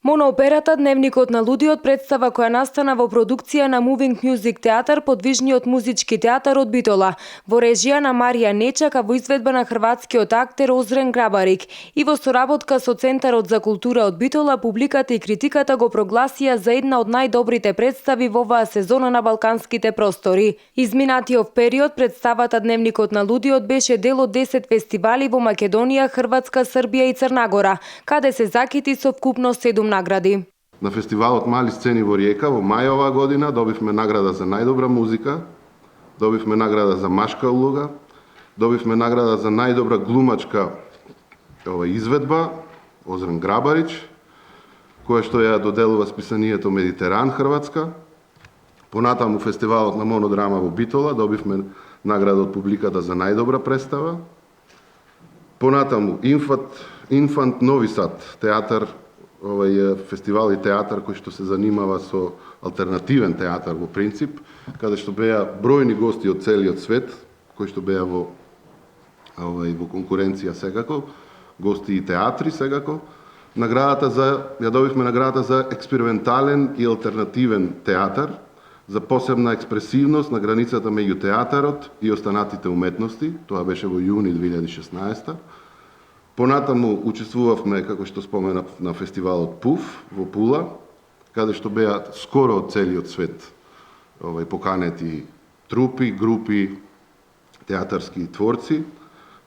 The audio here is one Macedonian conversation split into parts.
Монооперата Дневникот на лудиот представа која настана во продукција на Moving Music театар, подвижниот музички театар од Битола, во режија на Марија Нечака, во изведба на хрватскиот актер Озрен Грабарик и во соработка со Центарот за култура од Битола. Публиката и критиката го прогласија за една од најдобрите представи во оваа сезона на балканските простори. Изминатиот период представата Дневникот на лудиот беше дел од 10 фестивали во Македонија, Хрватска, Србија и Црнагора, каде се закити со вкупно 7 награди. На фестивалот Мали сцени во Риека во мај оваа година добивме награда за најдобра музика, добивме награда за машка улога, добивме награда за најдобра глумачка изведба Озрен Грабарич, која што ја доделува списанието Медитеран Хрватска. Понатаму фестивалот на монодрама во Битола добивме награда од публиката за најдобра представа. Понатаму Инфант Нови Сад театар, фестивал и театар кој што се занимава со алтернативен театар во принцип, каде што беа бројни гости од целиот свет, кои што беа во конкуренција секако, гости и театри секако. Ја добивме наградата за експериментален и алтернативен театар, за посебна експресивност на границата меѓу театарот и останатите уметности. Тоа беше во јуни 2016. Понатаму учествувавме, како што споменав, на фестивалот ПУФ во Пула, каде што беа скоро од целиот свет поканети трупи, групи, театарски творци.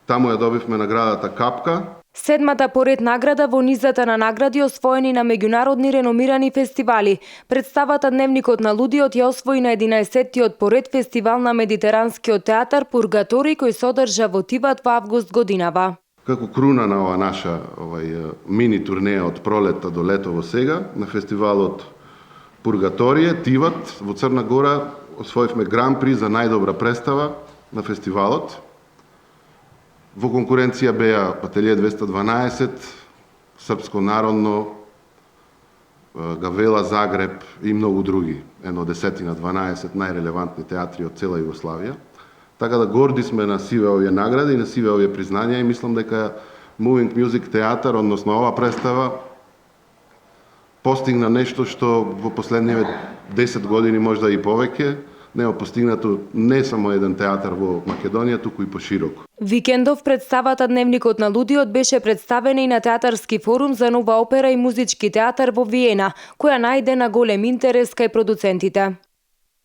Таму ја добивме наградата Капка. Седмата поред награда во низата на награди освоени на меѓународни реномирани фестивали. Представата Дневникот на лудиот ја освои на 11-тиот поред фестивал на Медитеранскиот театар Пургаторий, кој се одржа во Тиват во август годинава. Како круна на ова наша мини турнеја од пролетта до лето во сега, на фестивалот Пургаторие, Тиват, во Црна Гора, освоивме гран-при за најдобра представа на фестивалот. Во конкуренција беа Ателие 212, Српско народно, Гавела Загреб и многу други, едно 10-12 најрелевантни театри од цела Југославија. Така да горди сме на сиве овие награди и на сиве овие признања и мислам дека Moving Music театар, односно ова представа, постигна нешто што во последниве 10 години, можда и повеќе, нема постигнато не само еден театар во Македонија, туку и пошироко. Викендов представата Дневникот на лудиот беше представена и на Театарски форум за нова опера и музички театар во Виена, која најде на голем интерес кај продуцентите.